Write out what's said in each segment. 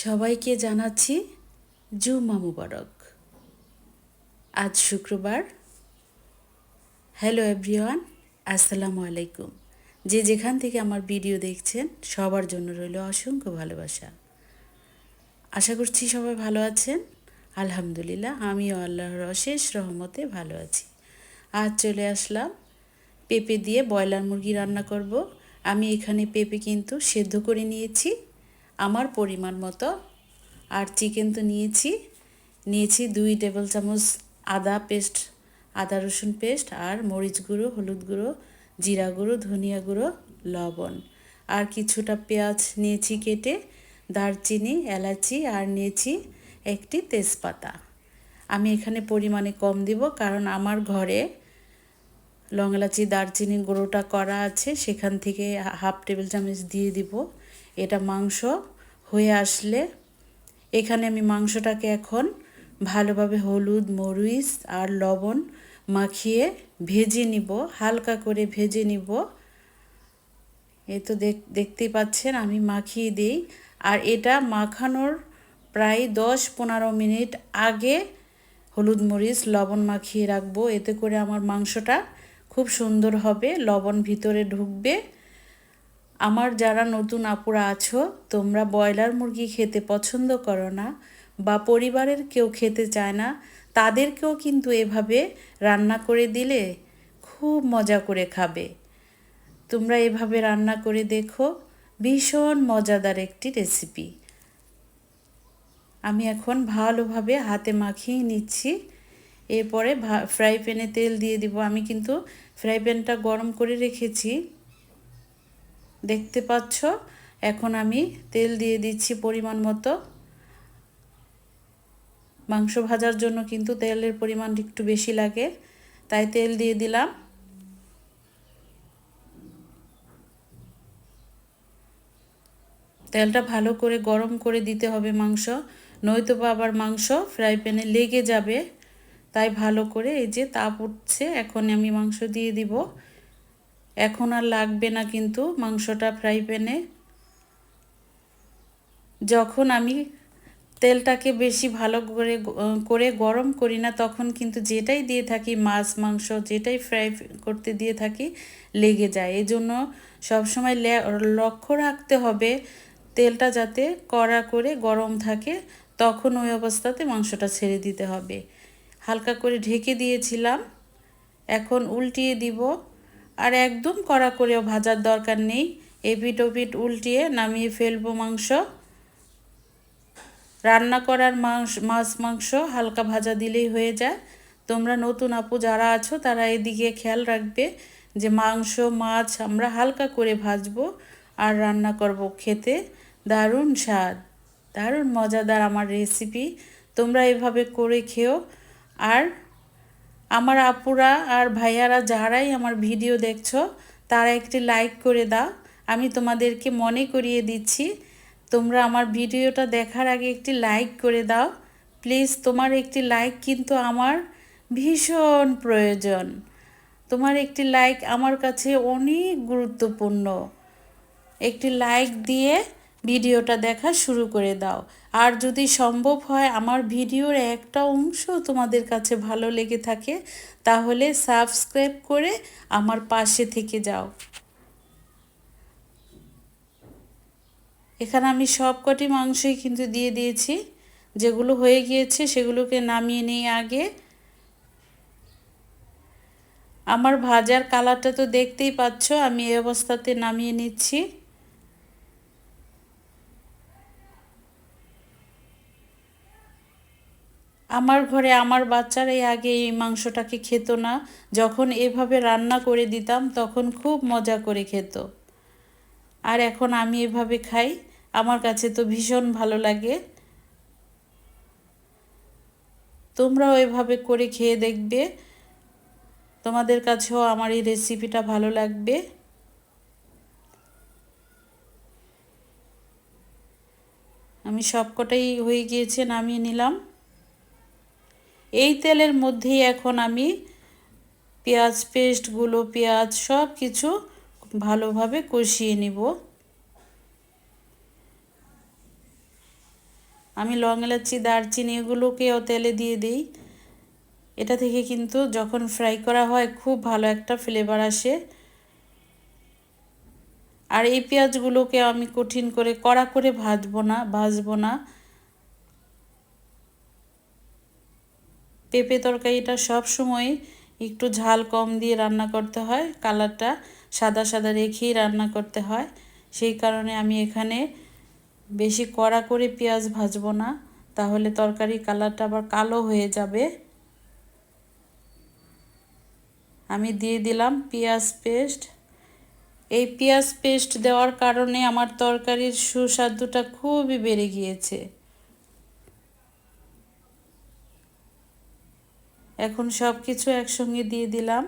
সবাইকে জানাচ্ছি জুম্মা মুবারক। আজ শুক্রবার। হ্যালো এভরিওয়ান, আসসালামু আলাইকুম। যে যেখান থেকে আমার ভিডিও দেখছেন সবার জন্য রইল অসংখ্য ভালোবাসা। আশা করছি সবাই ভালো আছেন। আলহামদুলিল্লাহ, আমিও আল্লাহর অশেষ রহমতে ভালো আছি। আজ চলে আসলাম পেঁপে দিয়ে ব্রয়লার মুরগি রান্না করব। আমি এখানে পেঁপে কিন্তু সেদ্ধ করে নিয়েছি আমার পরিমাণ মতো। আর চিকেন তো নিয়েছি 2 টেবিল চামচ আদা রসুন পেস্ট, আর মরিচ গুঁড়ো, হলুদ গুঁড়ো, জিরা গুঁড়ো, ধনিয়া গুঁড়ো, লবণ, আর কিছুটা পেঁয়াজ নিয়েছি কেটে, দারচিনি, এলাচি, আর নিয়েছি একটি তেজপাতা। আমি এখানে পরিমাণে কম দিব, কারণ আমার ঘরে লং এলাচি দারচিনি গুঁড়োটা করা আছে, সেখান থেকে হাফ টেবিল চামচ দিয়ে দিব। এটা মাংস হয়ে আসলে এখানে আমি মাংসটাকে এখন ভালোভাবে হলুদ, মরিচ আর লবণ মাখিয়ে ভেজে নিব, হালকা করে ভেজে নিব। এই তো দেখতেই পাচ্ছেন আমি মাখিয়ে দিই। আর এটা মাখানোর প্রায় 10-15 মিনিট আগে হলুদ, মরিচ, লবণ মাখিয়ে রাখবো। এতে করে আমার মাংসটা খুব সুন্দর হবে, লবণ ভিতরে ঢুকবে। আমার যারা নতুন আপুরা আছো, তোমরা ব্রয়লার মুরগি খেতে পছন্দ করো না বা পরিবারের কেউ খেতে চায় না, তাদেরকেও কিন্তু এভাবে রান্না করে দিলে খুব মজা করে খাবে। তোমরা এভাবে রান্না করে দেখো, ভীষণ মজাদার একটি রেসিপি। আমি এখন ভালোভাবে হাতে মাখিয়ে নিচ্ছি। এরপরে ফ্রাই প্যানে তেল দিয়ে দিব। আমি কিন্তু ফ্রাই প্যানটা গরম করে রেখেছি, দেখতে পাচ্ছ। এখন আমি তেল দিয়ে দিচ্ছি পরিমাণ মতো। মাংস ভাজার জন্য কিন্তু তেলের পরিমাণ একটু বেশি লাগে, তাই তেল দিয়ে দিলাম। তেলটা ভালো করে গরম করে দিতে হবে মাংস, নয়তো বা আবার মাংস ফ্রাই প্যানে লেগে যাবে। তাই ভালো করে, এই যে তাপ উঠছে, এখন আমি মাংস দিয়ে দিব। এখন আর লাগবে না কিন্তু মাংসটা ফ্রাই প্যানে। যখন আমি তেলটাকে বেশি ভালো করে গরম করি না, তখন কিন্তু যেটাই দিয়ে থাকি, মাছ মাংস যেটাই ফ্রাই করতে দিয়ে থাকি, লেগে যায়। এই জন্য সবসময় লক্ষ্য রাখতে হবে তেলটা যাতে কড়া করে গরম থাকে, তখন ওই অবস্থাতে মাংসটা ছেড়ে দিতে হবে। হালকা করে ঢেকে দিয়েছিলাম, এখন উল্টিয়ে দিব। আর একদম কড়া করেও ভাজার দরকার নেই, এপিট ওপিট উল্টিয়ে নামিয়ে ফেলবো মাংস। রান্না করার মাছ মাংস হালকা ভাজা দিলেই হয়ে যায়। তোমরা নতুন আপু যারা আছো তারা এদিকে খেয়াল রাখবে যে মাংস মাছ আমরা হালকা করে ভাজবো আর রান্না করব। খেতে দারুণ স্বাদ, দারুণ মজাদার আমার রেসিপি। তোমরা এভাবে করে খেও। আর আমার আপুরা আর ভাইয়ারা যারাই আমার ভিডিও দেখছো, তারা একটি লাইক করে দাও। আমি তোমাদেরকে মনে করিয়ে দিচ্ছি, তোমরা আমার ভিডিওটা দেখার আগে একটি লাইক করে দাও প্লিজ। তোমার একটি লাইক কিন্তু আমার ভীষণ প্রয়োজন। তোমার একটি লাইক আমার কাছে অনেক গুরুত্বপূর্ণ। একটি লাইক দিয়ে ভিডিওটা দেখা শুরু করে দাও। আর যদি সম্ভব হয় আমার ভিডিওর একটা অংশ তোমাদের কাছে ভালো লেগে থাকে, তাহলে সাবস্ক্রাইব করে আমার পাশে থেকে যাও। এখানে আমি সব কটি মাংসই কিন্তু দিয়ে দিয়েছি। যেগুলো হয়ে গিয়েছে সেগুলোকে নামিয়ে নিয়ে আগে আমার ভাজার কালারটা তো দেখতেই পাচ্ছ, আমি এই অবস্থাতে নামিয়ে নিচ্ছি। আমার ঘরে আমার বাচ্চারাই আগে এই মাংসটাকে খেত না, যখন এভাবে রান্না করে দিতাম তখন খুব মজা করে খেত। আর এখন আমি এভাবে খাই, আমার কাছে তো ভীষণ ভালো লাগে। তোমরাও এভাবে করে খেয়ে দেখবে, তোমাদের কাছেও আমার এই রেসিপিটা ভালো লাগবে। আমি সবকটাই হয়ে গিয়েছে, নামিয়ে নিলাম। এই তেলের মধ্যেই এখন আমি পেঁয়াজ পেস্টগুলো, পেঁয়াজ সব কিছু ভালোভাবে কষিয়ে নিব। আমি লং এলাচি দারচিনি এগুলোকেও তেলে দিয়ে দিই। এটা থেকে কিন্তু যখন ফ্রাই করা হয় খুব ভালো একটা ফ্লেভার আসে। আর এই পেঁয়াজগুলোকে আমি কঠিন করে কড়া করে ভাজবো না। পেঁপে তরকারিটা সব সময় একটু ঝাল কম দিয়ে রান্না করতে হয়, কালারটা সাদা সাদা রেখেই রান্না করতে হয়। সেই কারণে আমি এখানে বেশি কড়া করে পেঁয়াজ ভাজবো না, তাহলে তরকারি কালারটা আবার কালো হয়ে যাবে। আমি দিয়ে দিলাম পেঁয়াজ পেস্ট। এই পেঁয়াজ পেস্ট দেওয়ার কারণে আমার তরকারির সুস্বাদুটা খুবই বেড়ে গিয়েছে। এখন সব কিছু একসঙ্গে দিয়ে দিলাম।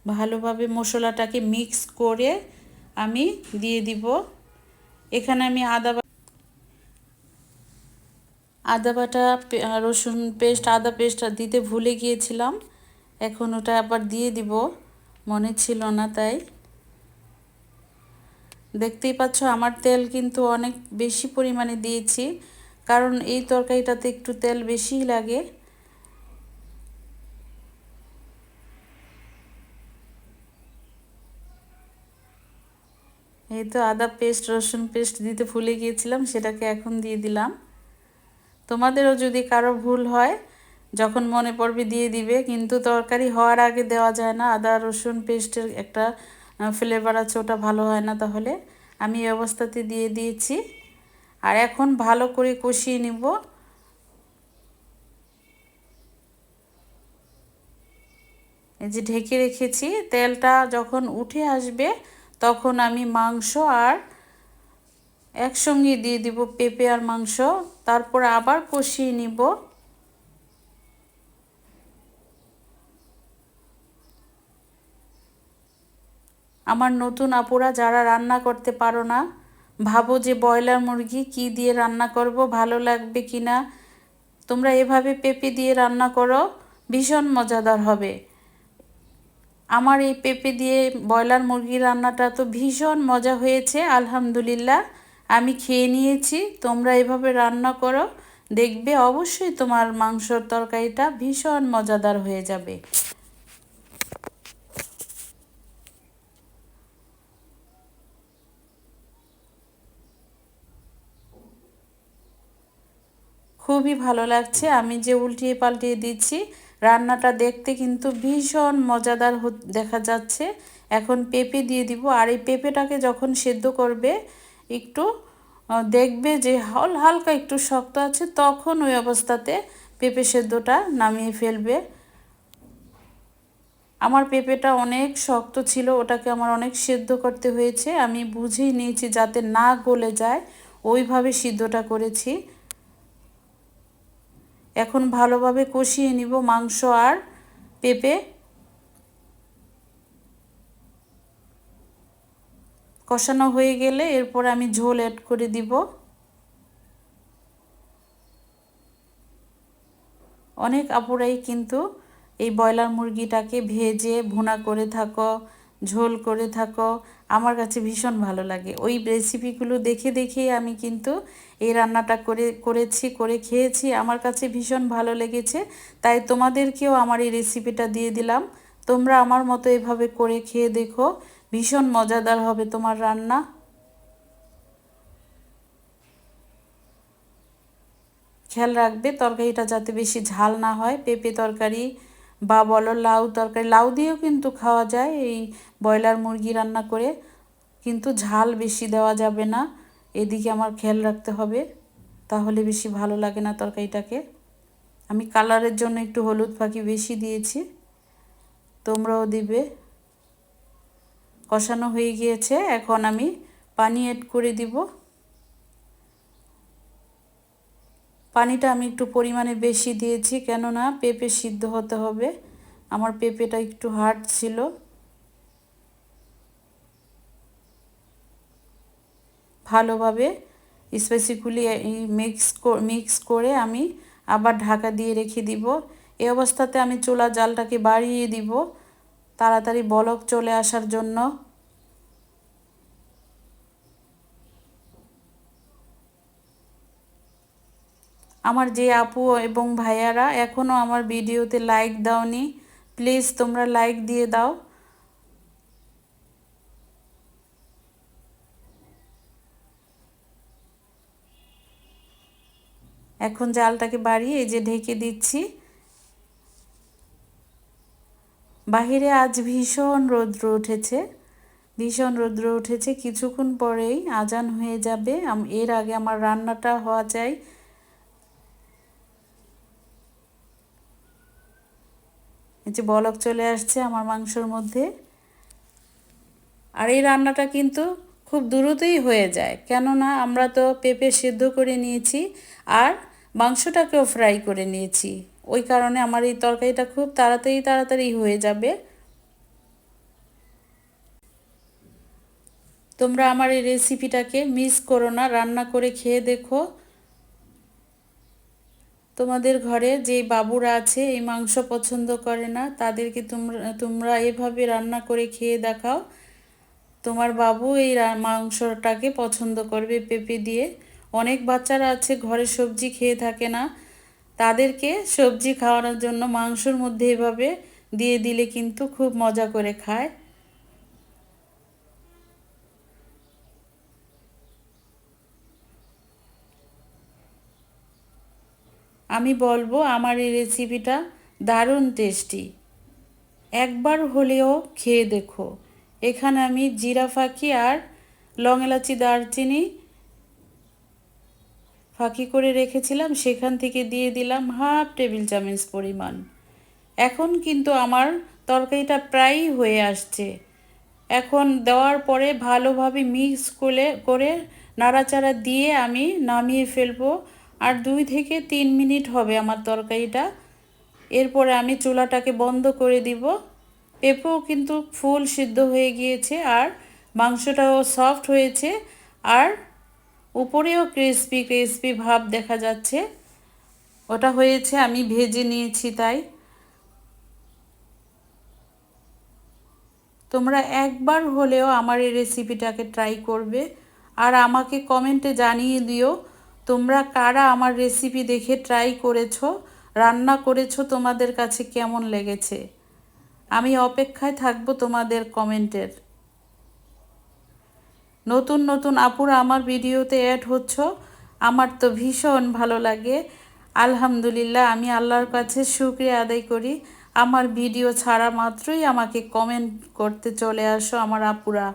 ভালোভাবে মশলাটাকে মিক্স করে আমি দিয়ে দিব। এখানে আমি আদা বাটা, রসুন পেস্ট, আদা পেস্ট দিতে ভুলে গিয়েছিলাম। এখন ওটা আবার দিয়ে দিব, মনে ছিল না তাই। দেখতেই পাচ্ছ আমার তেল কিন্তু অনেক বেশি পরিমাণে দিয়েছি, কারণ এই তরকারিটাতে একটু তেল বেশিই লাগে। এই তো আদা পেস্ট, রসুন পেস্ট দিতে ভুলে গিয়েছিলাম, সেটাকে এখন দিয়ে দিলাম। তোমাদেরও যদি কারো ভুল হয় যখন মনে পড়বে দিয়ে দিবে, কিন্তু তরকারি হওয়ার আগে দেওয়া যায় না। আদা রসুন পেস্টের একটা ফ্লেভার আছে, ওটা ভালো হয় না। তাহলে আমি এই অবস্থাতে দিয়ে দিয়েছি। আর এখন ভালো করে কষিয়ে নিব। এই যে ঢেকে রেখেছি, তেলটা যখন উঠে আসবে তখন আমি মাংস আর একসঙ্গে দিয়ে দিব, পেঁপে আর মাংস। তারপর আবার কষিয়ে নিব। আমার নতুন আপুরা যারা রান্না করতে পারো না, ভাবো যে ব্রয়লার মুরগি কি দিয়ে রান্না করব, ভালো লাগবে কি না, তোমরা এভাবে পেঁপে দিয়ে রান্না করো, ভীষণ মজাদার হবে। আমার এই পেঁপে দিয়ে ব্রয়লার মুরগির রান্নাটা তো ভীষণ মজা হয়েছে, আলহামদুলিল্লাহ। আমি খেয়ে নিয়েছি, তোমরা এভাবে রান্না করো, দেখবে অবশ্যই তোমার মাংসর তরকারিটা ভীষণ মজাদার হয়ে যাবে। খুবই ভালো লাগছে, আমি যে উল্টিয়ে পাল্টিয়ে দিচ্ছি, রান্নাটা দেখতে কিন্তু ভীষণ মজাদার দেখা যাচ্ছে। এখন পেঁপে দিয়ে দিব। আর এই পেঁপেটাকে যখন সেদ্ধ করবে একটু দেখবে যে হালকা একটু শক্ত আছে, তখন ওই অবস্থাতে পেঁপে সেদ্ধটা নামিয়ে ফেলবে। আমার পেঁপেটা অনেক শক্ত ছিল, ওটাকে আমার অনেক সেদ্ধ করতে হয়েছে। আমি বুঝেই নিয়েছি যাতে না গলে যায়, ওইভাবে সিদ্ধটা করেছি। এখন ভালোভাবে কষিয়ে নিব মাংস আর পেঁপে। কষানো হয়ে গেলে এরপর আমি ঝোল অ্যাড করে দিব। অনেক আপুরাই কিন্তু এই ব্রয়লার মুরগিটাকে ভেজে ভুনা করে থাকো, ঝোল করে থাকো। আমার কাছে ভীষণ ভালো লাগে। ওই রেসিপিগুলো দেখে দেখেই আমি কিন্তু এই রান্নাটা করে খেয়েছি। আমার কাছে ভীষণ ভালো লেগেছে, তাই তোমাদেরকেও আমার এই রেসিপিটা দিয়ে দিলাম। তোমরা আমার মতো এভাবে করে খেয়ে দেখো, ভীষণ মজাদার হবে তোমার রান্না। খেয়াল রাখবে তরকারিটা যাতে বেশি ঝাল না হয়। পেঁপে তরকারি বা বলো লাউ তরকারি, লাউ দিয়েও কিন্তু খাওয়া যায় এই ব্রয়লার মুরগি রান্না করে, কিন্তু ঝাল বেশি দেওয়া যাবে না। এদিকে আমার খেয়াল রাখতে হবে, তাহলে বেশি ভালো লাগে না তরকারিটাকে। আমি কালারের জন্য একটু হলুদ ফাঁকি বেশি দিয়েছি, তোমরাও দিবে। কষানো হয়ে গিয়েছে, এখন আমি পানি অ্যাড করে দিব। পানিটা আমি একটু পরিমাণে বেশি দিয়েছি, কেননা পেঁপে সিদ্ধ হতে হবে। আমার পেঁপেটা একটু হার্ড ছিল। ভালোভাবে স্পেসিফিক্যালি মিক্স করে আমি আবার ঢাকা দিয়ে রেখে দিব। এই অবস্থাতে আমি চুলা জালটাকে বাড়িয়ে দিব তাড়াতাড়ি বলক চলে আসার জন্য। আমার যে আপু এবং ভাইয়ারা এখনও আমার ভিডিওতে লাইক দাওনি, প্লিজ তোমরা লাইক দিয়ে দাও। এখন জালটাকে বাড়িয়ে এই যে ঢেকে দিচ্ছি। বাহিরে আজ ভীষণ রৌদ্র উঠেছে, ভীষণ রৌদ্র উঠেছে। কিছুক্ষণ পরেই আজান হয়ে যাবে, এর আগে আমার রান্নাটা হওয়া চাই। এই যে বলক চলে আসছে আমার মাংসর মধ্যে। আর এই রান্নাটা কিন্তু খুব দ্রুতই হয়ে যায়, কেননা আমরা তো পেঁপে সেদ্ধ করে নিয়েছি আর মাংসটাকেও ফ্রাই করে নিয়েছি। ওই কারণে আমার এই তরকারিটা খুব তাড়াতাড়ি হয়ে যাবে। তোমরা আমার এই রেসিপিটাকে মিস করো না, রান্না করে খেয়ে দেখো। তোমাদের ঘরে যে বাবুরা আছে এই মাংস পছন্দ করে না, তাদেরকে তোমরা এভাবে রান্না করে খেয়ে দেখাও। তোমার বাবু এই মাংসটাকে পছন্দ করবে পেঁপে দিয়ে। অনেক বাচ্চারা আছে ঘরে সবজি খেয়ে থাকে না, তাদেরকে সবজি খাওয়ানোর জন্য মাংসর মধ্যে এভাবে দিয়ে দিলে কিন্তু খুব মজা করে খায়। আমি বলবো আমার এই রেসিপিটা দারুণ টেস্টি, একবার হলেও খেয়ে দেখো। এখানে আমি জিরা ফাঁকি আর লং এলাচি দারচিনি ফাঁকি করে রেখেছিলাম, সেখান থেকে দিয়ে দিলাম হাফ টেবিল চামচ পরিমাণ। এখন কিন্তু আমার তরকারিটা প্রায়ই হয়ে আসছে। এখন দেওয়ার পরে ভালোভাবে মিক্স করে নাড়াচাড়া দিয়ে আমি নামিয়ে ফেলবো। আর 2 থেকে 3 মিনিট হবে আমার তরকারিটা। এরপরে আমি চুলাটাকে বন্ধ করে দিব। পেঁপেও কিন্তু ফুল সিদ্ধ হয়ে গিয়েছে আর মাংসটাও সফট হয়েছে আর উপরেও ক্রিস্পি ক্রিস্পি ভাব দেখা যাচ্ছে। ওটা হয়েছে, আমি ভেজে নিয়েছি তাই। তোমরা একবার হলেও আমার এই রেসিপিটাকে ট্রাই করবে আর আমাকে কমেন্টে জানিয়ে দিও তোমরা কারা আমার রেসিপি দেখে ট্রাই করেছো, রান্না করেছো, তোমাদের কাছে কেমন লেগেছে। আমি অপেক্ষায় থাকবো তোমাদের কমেন্টের। নতুন নতুন আপুরা আমার ভিডিওতে অ্যাড হচ্ছ, আমার তো ভীষণ ভালো লাগে। আলহামদুলিল্লাহ, আমি আল্লাহর কাছে শুকরিয়া আদায় করি। আমার ভিডিও ছাড়া মাত্রই আমাকে কমেন্ট করতে চলে আসো আমার আপুরা।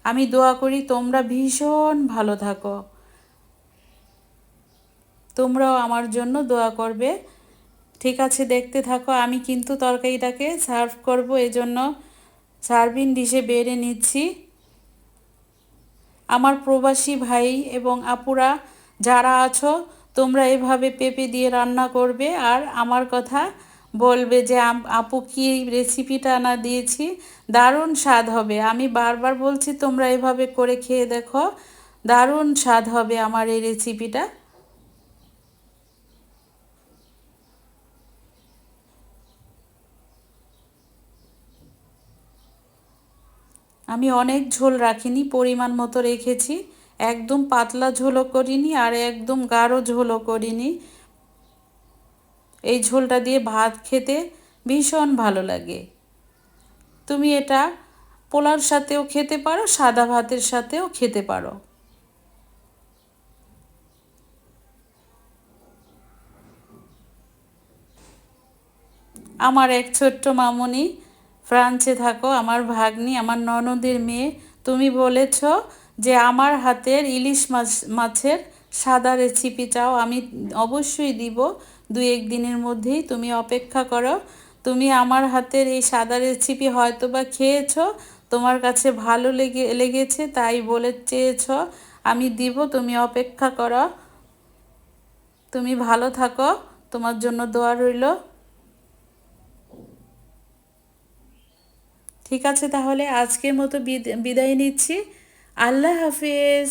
আমি দোয়া করি তোমরা ভীষণ ভালো থাকো, তোমরাও আমার জন্য দোয়া করবে। ঠিক আছে, দেখতে থাকো। আমি কিন্তু তরকারিটাকে সার্ভ করব, এজন্য সার্ভিং ডিশে বেড়ে নিচ্ছি। আমার প্রবাসী ভাই এবং আপুরা যারা আছো, তোমরা এভাবে পেঁপে দিয়ে রান্না করবে আর আমার কথা বলবে যে আপু কি রেসিপিটা না দিয়েছি, দারুণ স্বাদ হবে। আমি বারবার বলছি তোমরা এভাবে করে খেয়ে দেখো, দারুণ স্বাদ হবে আমার এই রেসিপিটা। আমি অনেক ঝোল রাখিনি, পরিমাণ মতো রেখেছি। একদম পাতলা ঝোলও করিনি আর একদম গাঢ় ঝোলও করিনি। এই ঝোলটা দিয়ে ভাত খেতে ভীষণ ভালো লাগে। তুমি এটা পোলাওর সাথেও খেতে পারো, সাদা ভাতের সাথেও খেতে পারো। আমার এক ছোট্ট মামুনি, ফ্রান্সে থাকো, আমার ভাগ্নি, আমার ননদের মেয়ে, তুমি বলেছ যে আমার হাতের ইলিশ মাছের সাদা রেসিপি চাও। আমি অবশ্যই দিব, 2-1 দিনের মধ্যেই। তুমি অপেক্ষা করো। তুমি আমার হাতের এই সাদা রেসিপি হয়তো বা খেয়েছো, তোমার কাছে ভালো লেগেছে তাই বলে চেয়েছ, আমি দিব। তুমি অপেক্ষা করো। তুমি ভালো থাকো, তোমার জন্য দোয়া রইল। ঠিক আছে, তাহলে আজকের মতো বিদায় নিচ্ছি। আল্লাহ হাফিজ।